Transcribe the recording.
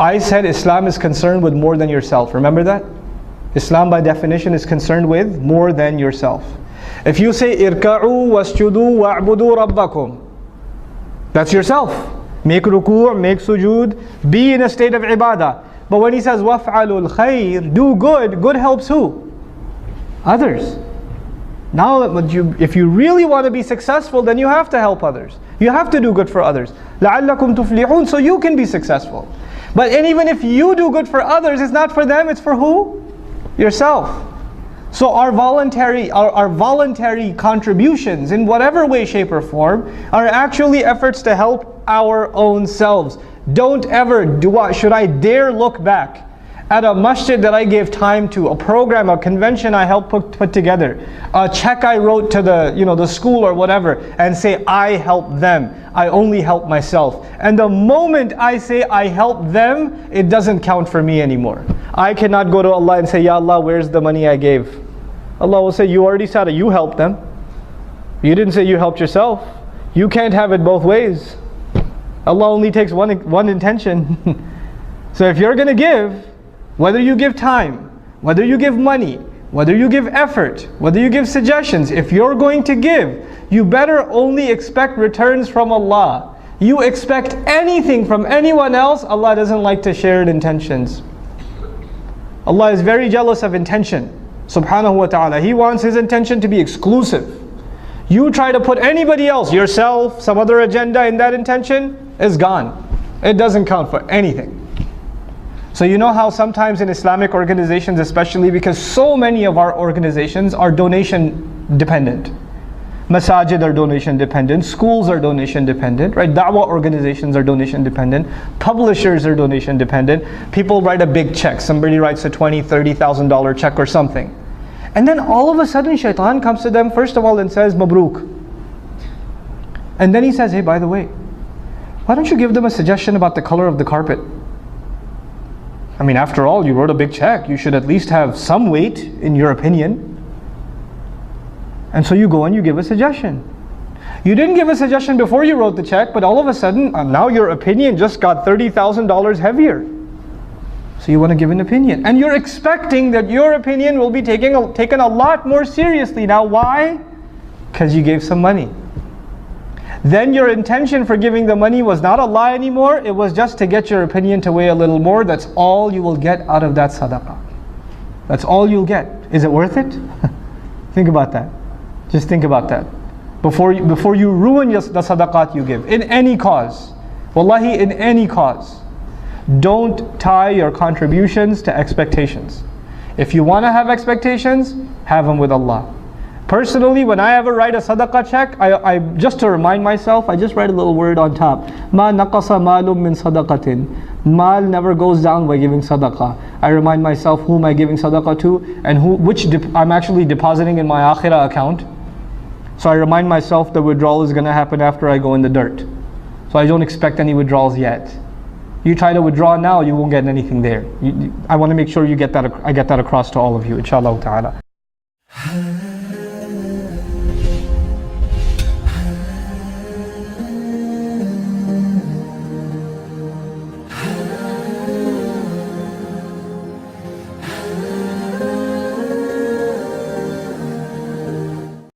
I said Islam is concerned with more than yourself. Remember that? Islam by definition is concerned with more than yourself. If you say irka'u wasjudu wa'budu rabbakum, that's yourself. Make ruku', make sujood, be in a state of ibadah. But when he says waf'alul khair, do good, good helps who? Others. Now if you really want to be successful, then you have to help others. You have to do good for others. لَعَلَّكُمْ تُفْلِحُونَ, so you can be successful. But even if you do good for others, it's not for them, it's for who? Yourself. So our voluntary contributions in whatever way, shape or form are actually efforts to help our own selves. Don't ever, should I dare look back at a masjid that I gave time to, a program, a convention I helped put together, a check I wrote to the school or whatever, and say I helped them. I only help myself. And the moment I say I help them, it doesn't count for me anymore. I cannot go to Allah and say, Ya Allah, where's the money I gave? Allah will say, you already said it, you helped them. You didn't say you helped yourself. You can't have it both ways. Allah only takes one intention. So if you're going to give, whether you give time, whether you give money, whether you give effort, whether you give suggestions, if you're going to give, you better only expect returns from Allah. You expect anything from anyone else, Allah doesn't like to share intentions. Allah is very jealous of intention, subhanahu wa ta'ala. He wants His intention to be exclusive. You try to put anybody else, yourself, some other agenda in that intention, is gone. It doesn't count for anything. So you know how sometimes in Islamic organizations, especially because so many of our organizations are donation dependent. Masajid are donation dependent, schools are donation dependent, right? Da'wah organizations are donation dependent, publishers are donation dependent. People write a big check, somebody writes a $20,000, $30,000 check or something. And then all of a sudden shaitan comes to them first of all and says, Mabruk. And then he says, hey, by the way, why don't you give them a suggestion about the color of the carpet? I mean, after all, you wrote a big check. You should at least have some weight in your opinion. And so you go and you give a suggestion. You didn't give a suggestion before you wrote the check, but all of a sudden, now your opinion just got $30,000 heavier. So you want to give an opinion. And you're expecting that your opinion will be taken a lot more seriously. Now why? Because you gave some money. Then your intention for giving the money was not Allah anymore. It was just to get your opinion to weigh a little more. That's all you will get out of that sadaqah. That's all you'll get. Is it worth it? Think about that. Just think about that. Before you ruin the sadaqat you give. In any cause. Wallahi, in any cause. Don't tie your contributions to expectations. If you want to have expectations, have them with Allah. Personally, when I ever write a sadaqah check, I just to remind myself, I just write a little word on top. Ma naqasa malum min sadaqatin. Mal never goes down by giving sadaqah. I remind myself who am I giving sadaqah to and which I'm actually depositing in my akhirah account. So I remind myself the withdrawal is going to happen after I go in the dirt. So I don't expect any withdrawals yet. You try to withdraw now, you won't get anything there. I want to make sure I get that across to all of you, inshallah ta'ala.